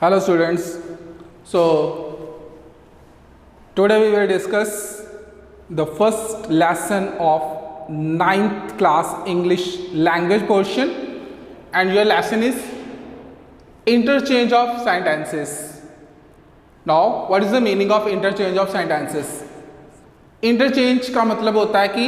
Hello students. So today we will discuss the first lesson of ninth class English language portion, and your lesson is interchange of sentences. Now what is the meaning of interchange of sentences? Interchange का मतलब होता है कि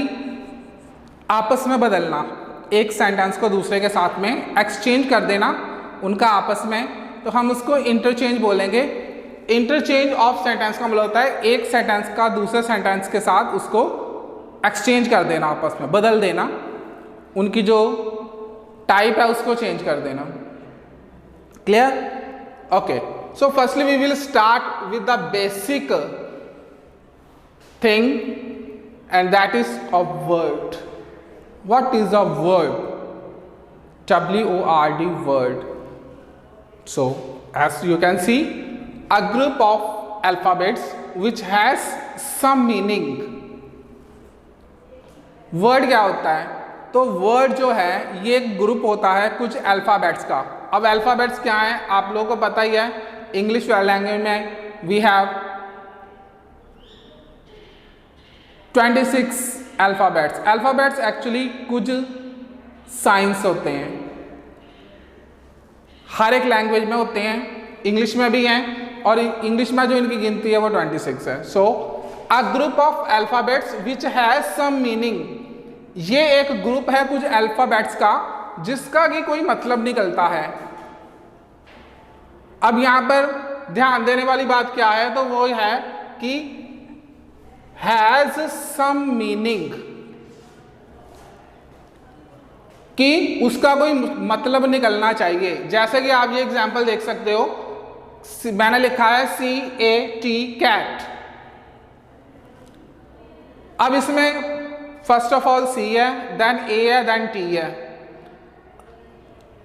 आपस में बदलना, एक sentence को दूसरे के साथ में एक्सचेंज कर देना उनका आपस में, तो हम उसको इंटरचेंज बोलेंगे। इंटरचेंज ऑफ सेंटेंस का मतलब होता है एक सेंटेंस का दूसरे सेंटेंस के साथ उसको एक्सचेंज कर देना, आपस में बदल देना, उनकी जो टाइप है उसको चेंज कर देना। Clear? Okay, so firstly we will start with the basic thing and that is a word. What is a word? W-O-R-D, word. So as you can see, a group of alphabets which has some meaning. Word क्या होता है? तो word जो है ये एक group होता है कुछ अल्फ़ाबेट्स का. अब अल्फ़ाबेट्स क्या है आप लोगों को पता ही है. इंग्लिश लैंग्वेज में we have 26 alphabets. Alphabets actually कुछ साइंस होते हैं, हर एक लैंग्वेज में होते हैं, इंग्लिश में भी हैं, और इंग्लिश में जो इनकी गिनती है वो 26 है. So a group of alphabets which has some meaning. ये एक ग्रुप है कुछ अल्फ़ाबेट्स का जिसका कि कोई मतलब निकलता है. अब यहाँ पर ध्यान देने वाली बात क्या है, तो वो है कि हैज सम मीनिंग, कि उसका कोई मतलब निकलना चाहिए. जैसे कि आप ये एग्जांपल देख सकते हो, मैंने लिखा है CAT, कैट. अब इसमें फर्स्ट ऑफ ऑल C है, देन A है, देन T है.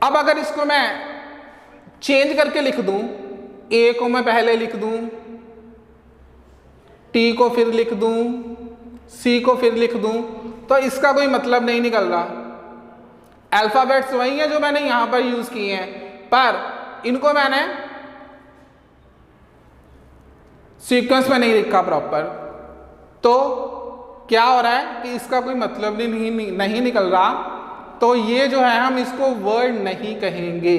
अब अगर इसको मैं चेंज करके लिख दूं, A को मैं पहले लिख दूं, T को फिर लिख दूं, C को फिर लिख दूं, तो इसका कोई मतलब नहीं निकल रहा. अल्फ़ाबेट्स वही है जो मैंने यहां पर यूज किए हैं, पर इनको मैंने सीक्वेंस में नहीं लिखा प्रॉपर. तो क्या हो रहा है कि इसका कोई मतलब नहीं निकल रहा. तो ये जो है हम इसको वर्ड नहीं कहेंगे,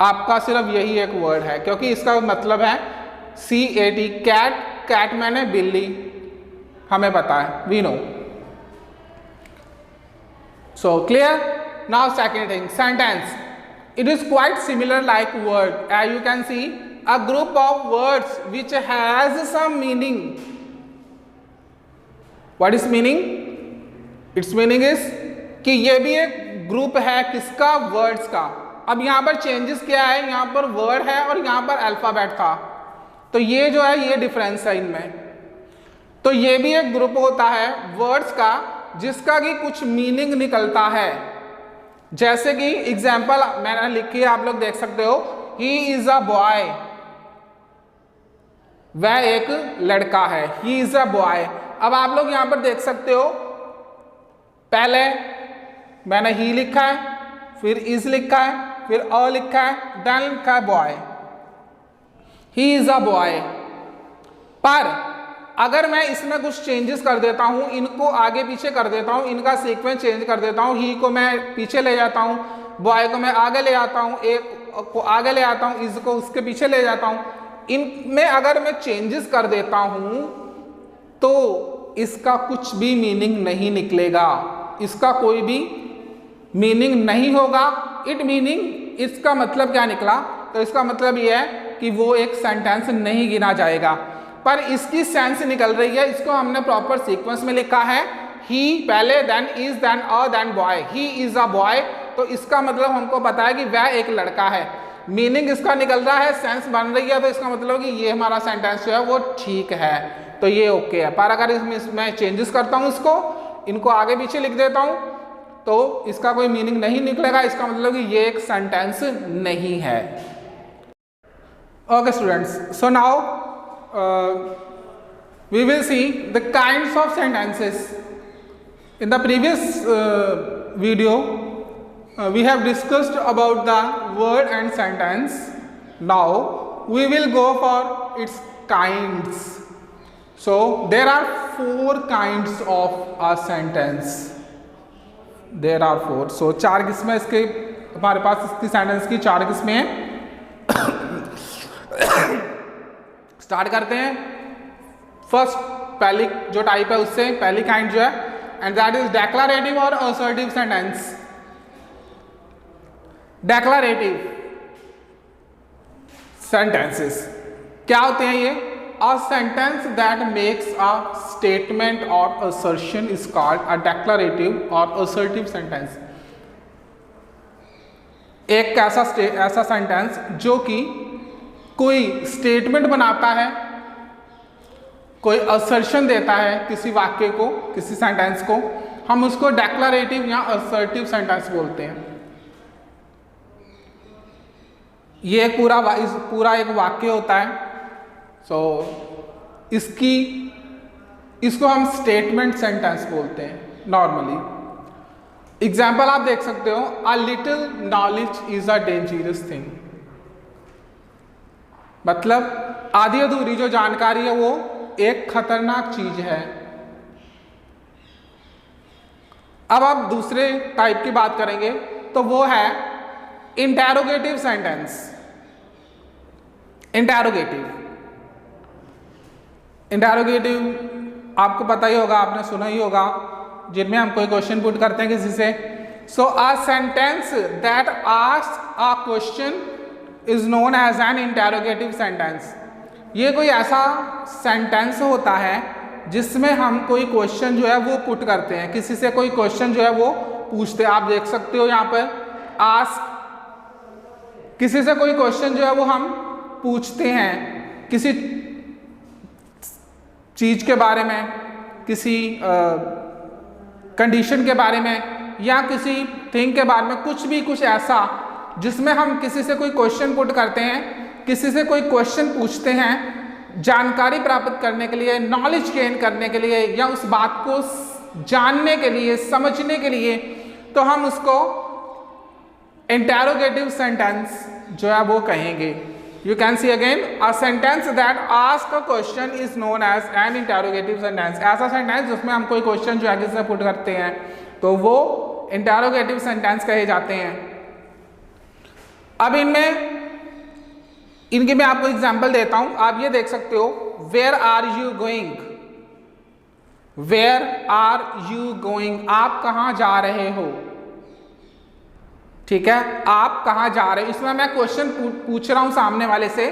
आपका सिर्फ यही एक वर्ड है, क्योंकि इसका मतलब है CAT, कैट. कैट मैंने बिल्ली, हमें पता है, we know. So clear? Now second thing, sentence. It is quite similar like word. As you can see, a group of words which has some meaning. What is meaning? Its meaning is कि ये भी एक group है किसका? Words का. अब यहां पर चेंजेस क्या है, यहां पर वर्ड है और यहां पर अल्फाबेट था, तो ये जो है ये डिफरेंस है इनमें. तो ये भी एक ग्रुप होता है वर्ड्स का जिसका कि कुछ मीनिंग निकलता है. जैसे कि एग्जाम्पल मैंने लिखी है, आप लोग देख सकते हो, ही इज अ बॉय, वह एक लड़का है. ही इज अ बॉय. अब आप लोग यहां पर देख सकते हो, पहले मैंने ही लिखा है, फिर इज लिखा है, फिर अ लिखा है, देन लिखा है boy. He is a boy. पर अगर मैं इसमें कुछ चेंजेस कर देता हूं, इनको आगे पीछे कर देता हूं, इनका सीक्वेंस चेंज कर देता हूं, ही को मैं पीछे ले जाता हूं, बॉय को मैं आगे ले आता हूं, एक को आगे ले आता हूं, इज को उसके पीछे ले जाता हूं, इनमें अगर मैं चेंजेस कर देता हूं तो इसका कुछ भी मीनिंग नहीं निकलेगा, इसका कोई भी मीनिंग नहीं होगा. इट मीनिंग, इसका मतलब क्या निकला, तो इसका मतलब यह है कि वो एक सेंटेंस नहीं गिना जाएगा. पर इसकी सेंस निकल रही है, इसको हमने प्रॉपर सीक्वेंस में लिखा है, ही पहले, then is, then a, then boy. He is a boy, तो इसका मतलब हमको पता है कि वह एक लड़का है. मीनिंग इसका निकल रहा है, सेंस बन रही है, तो इसका मतलब कि ये हमारा सेंटेंस जो है वो ठीक है, तो ये ओके है. पर अगर इसमें चेंजेस करता हूँ, इसको इनको आगे पीछे लिख देता हूँ, तो इसका कोई मीनिंग नहीं निकलेगा, इसका मतलब कि ये एक सेंटेंस नहीं है. Okay students, so now we will see the kinds of sentences. In the previous video we have discussed about the word and sentence. Now we will go for its kinds. So there are 4 kinds of a sentence. There are 4. So 4 किस्में इसके हमारे पास इसकी sentence की 4 किस्में हैं. Start करते हैं. First पहली जो टाइप है उससे पहली काइंड जो है, एंड दैट इज डेक्लरेटिव और असर्टिव सेंटेंस. डेक्लरेटिव सेंटेंसेस क्या होते हैं ये? A sentence that makes a statement और assertion is called a declarative और असर्टिव सेंटेंस. एक ऐसा सेंटेंस जो कि कोई स्टेटमेंट बनाता है, कोई असर्शन देता है किसी वाक्य को, किसी सेंटेंस को, हम उसको डेक्लरेटिव या असर्टिव सेंटेंस बोलते हैं. ये पूरा एक वाक्य होता है. सो इसको हम स्टेटमेंट सेंटेंस बोलते हैं नॉर्मली. एग्जाम्पल आप देख सकते हो, a little knowledge is a dangerous thing. मतलब आधी अधूरी जो जानकारी है वो एक खतरनाक चीज है. अब आप दूसरे टाइप की बात करेंगे तो वो है इंटेरोगेटिव सेंटेंस. इंटेरोगेटिव आपको पता ही होगा, आपने सुना ही होगा, जिनमें हम कोई क्वेश्चन पुट करते हैं किसी से. So a sentence that asks a question is known as an interrogative sentence. ये कोई ऐसा सेंटेंस होता है जिसमें हम कोई क्वेश्चन जो है वो पुट करते हैं, किसी से कोई क्वेश्चन जो है वो पूछते हैं. आप देख सकते हो यहाँ पर आस्क, किसी से कोई क्वेश्चन जो है वो हम पूछते हैं किसी चीज के बारे में, किसी कंडीशन के बारे में, या किसी थिंग के बारे में, कुछ ऐसा जिसमें हम किसी से कोई क्वेश्चन पुट करते हैं, किसी से कोई क्वेश्चन पूछते हैं जानकारी प्राप्त करने के लिए, नॉलेज गेन करने के लिए, या उस बात को जानने के लिए, समझने के लिए, तो हम उसको इंटेरोगेटिव सेंटेंस जो है वो कहेंगे. You can see again, a sentence that ask a question is known as an interrogative sentence. ऐसा सेंटेंस जिसमें हम कोई क्वेश्चन जो है किसी से पुट करते हैं तो वो इंटेरोगेटिव सेंटेंस कहे जाते हैं. अब इनके मैं आपको एग्जाम्पल देता हूं. आप ये देख सकते हो, where are you going. Where are you going, आप कहां जा रहे हो. ठीक है, आप कहां जा रहे हो. इसमें मैं क्वेश्चन पूछ रहा हूं सामने वाले से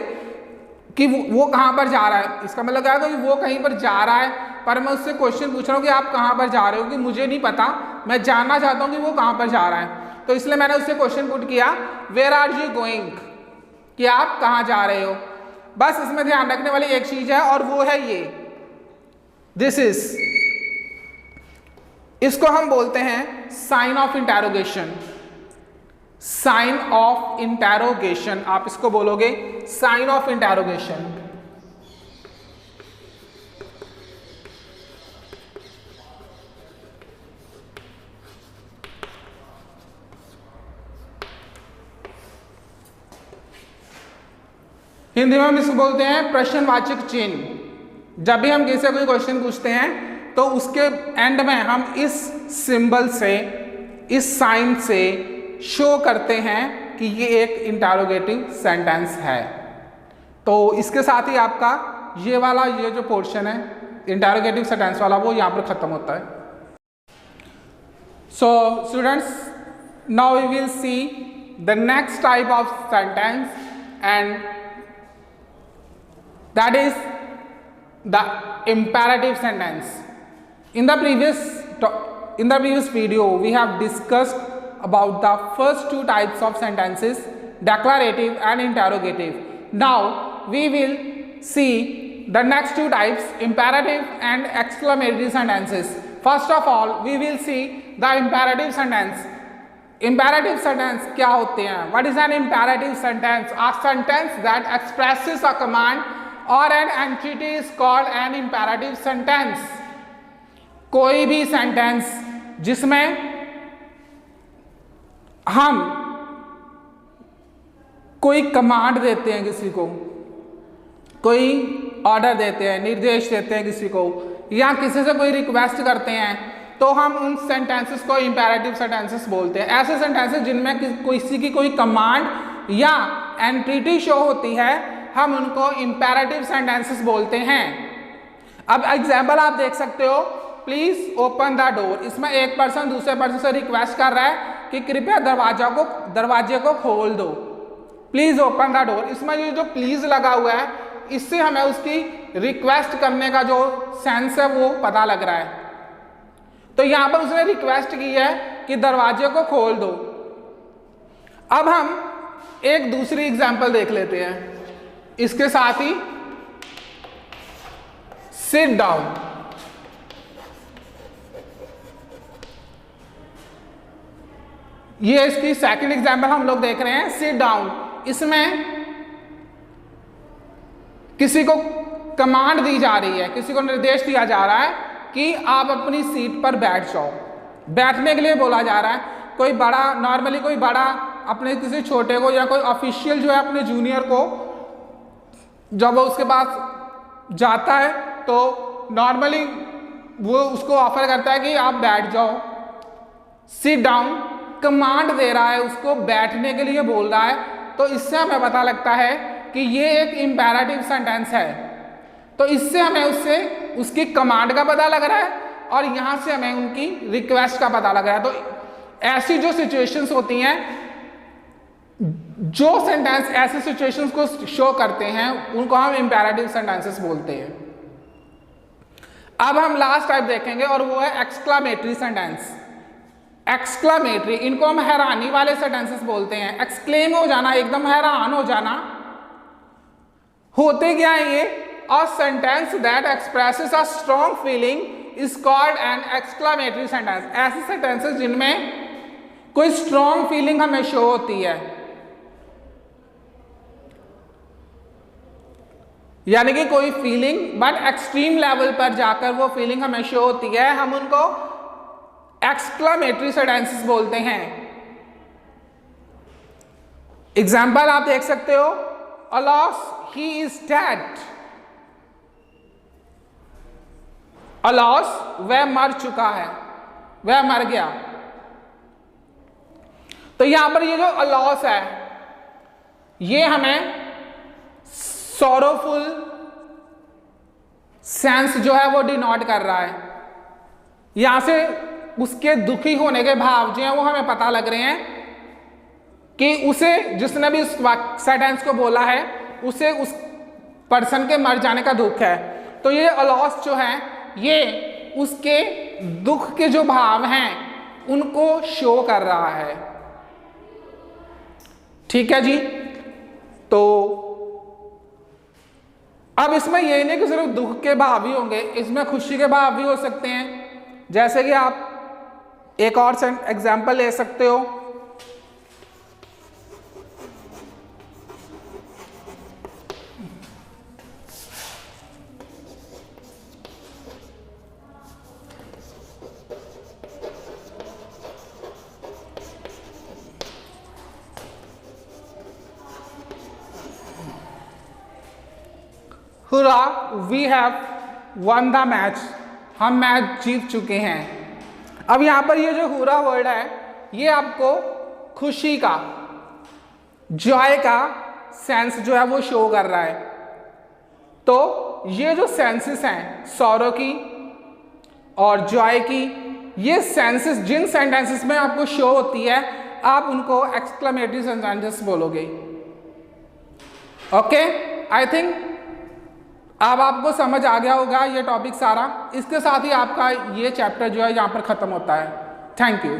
कि वो कहां पर जा रहा है. इसका मतलब क्या है कि वो कहीं पर जा रहा है, पर मैं उससे क्वेश्चन पूछ रहा हूं कि आप कहां पर जा रहे हो, कि मुझे नहीं पता, मैं जानना चाहता हूं कि वो कहां पर जा रहा है. तो इसलिए मैंने उससे क्वेश्चन पुट किया, वेयर आर यू गोइंग, कि आप कहां जा रहे हो. बस इसमें ध्यान रखने वाली एक चीज है और वो है ये, दिस इज, इसको हम बोलते हैं sign of interrogation. Sign of interrogation, आप इसको बोलोगे साइन ऑफ इंटेरोगेशन. हिंदी में हम इसको बोलते हैं प्रश्नवाचक चिन्ह. जब भी हम किसी से कोई क्वेश्चन पूछते हैं तो उसके एंड में हम इस सिंबल से, इस साइन से शो करते हैं कि ये एक इंटेरोगेटिव सेंटेंस है. तो इसके साथ ही आपका ये जो पोर्शन है इंटेरोगेटिव सेंटेंस वाला, वो यहाँ पर खत्म होता है. So students, now we will see the next type of sentence, and that is the imperative sentence. In the previous video we have discussed about the first 2 types of sentences, declarative and interrogative. Now we will see the next 2 types, imperative and exclamatory sentences. First of all we will see the imperative sentence. Imperative sentence क्या होते हैं? What is an imperative sentence? A sentence that expresses a command or an entity is called an imperative sentence. कोई भी sentence जिसमें हम कोई command देते हैं किसी को, कोई ऑर्डर देते हैं, निर्देश देते हैं किसी को, या किसी से कोई रिक्वेस्ट करते हैं, तो हम उन सेंटेंसेस को इंपेरेटिव सेंटेंसेस बोलते हैं। ऐसे सेंटेंसेस जिनमें किसी की कोई कमांड या एंटिटी शो होती है, हम उनको इंपेरेटिव सेंटेंसेस बोलते हैं। अब एग्जाम्पल आप देख सकते हो, प्लीज ओपन द डोर। इसमें एक पर्सन दूसरे पर्सन से रिक्वेस्ट कर रहा है कि कृपया दरवाजे को खोल दो, प्लीज ओपन द डोर। इसमें ये जो प्लीज लगा हुआ है, इससे हमें उसकी रिक्वेस्ट करने का जो सेंस है वो पता लग रहा है। तो यहां पर उसने रिक्वेस्ट की है कि दरवाजे को खोल दो। अब हम एक दूसरी एग्जांपल देख लेते हैं इसके साथ ही। Sit down. ये इसकी सेकंड एग्जांपल हम लोग देख रहे हैं, सिट डाउन। इसमें किसी को कमांड दी जा रही है, किसी को निर्देश दिया जा रहा है कि आप अपनी सीट पर बैठ जाओ। बैठने के लिए बोला जा रहा है। कोई बड़ा, नॉर्मली कोई बड़ा अपने किसी छोटे को या कोई ऑफिशियल जो है अपने जूनियर को, जब वो उसके पास जाता है तो नॉर्मली वो उसको ऑफर करता है कि आप बैठ जाओ, सिट डाउन। कमांड दे रहा है, उसको बैठने के लिए बोल रहा है। तो इससे हमें पता लगता है कि ये एक इंपेरेटिव सेंटेंस है। तो इससे हमें उसकी कमांड का पता लग रहा है और यहां से हमें उनकी रिक्वेस्ट का पता लग रहा है। तो ऐसी जो सिचुएशंस होती हैं, जो सेंटेंस ऐसे सिचुएशंस को शो करते हैं, उनको हम इंपेरेटिव सेंटेंसेस बोलते हैं। अब हम लास्ट टाइप देखेंगे और वो है एक्सक्लामेटरी सेंटेंस। एक्सक्लामेटरी, इनको हम हैरानी वाले सेंटेंसेस बोलते हैं। एक्सक्लेम हो जाना, एकदम हैरान हो जाना। होते क्या है ये? A sentence that expresses a strong feeling is called an exclamatory sentence. ऐसे सेंटेंसेस जिनमें कोई स्ट्रॉन्ग फीलिंग हमें शो होती है, यानी कि कोई फीलिंग बट एक्सट्रीम लेवल पर जाकर वो फीलिंग हमें शो होती है, हम उनको एक्सक्लामेटरी सेंटेंसेस बोलते हैं। एग्जाम्पल आप देख सकते हो, alas he is dead. Alas वह मर चुका है, वह मर गया। तो यहां पर ये जो अलास है, ये हमें सॉरोफुल सेंस जो है वो डिनोट कर रहा है। यहां से उसके दुखी होने के भाव जो हैं वो हमें पता लग रहे हैं कि उसे, जिसने भी उस सेंटेंस को बोला है, उसे उस पर्सन के मर जाने का दुख है। तो ये अलॉस जो है, ये उसके दुख के जो भाव हैं उनको शो कर रहा है। ठीक है जी। तो अब इसमें ये नहीं कि सिर्फ दुख के भाव ही होंगे, इसमें खुशी के भाव भी हो सकते हैं। जैसे कि आप एक और एग्जाम्पल ले सकते हो, hurrah we have won the match. हम मैच जीत चुके हैं। अब यहां पर ये जो हुरा वर्ड है, ये आपको खुशी का, जॉय का सेंस जो है वो शो कर रहा है। तो ये जो सेंसेस हैं, सॉरो की और जॉय की, ये सेंसेस जिन सेंटेंसेस में आपको शो होती है, आप उनको एक्सक्लेमेटरी सेंटेंसेस बोलोगे। ओके, आई थिंक अब आपको समझ आ गया होगा ये टॉपिक सारा। इसके साथ ही आपका ये चैप्टर जो है यहाँ पर ख़त्म होता है। Thank you.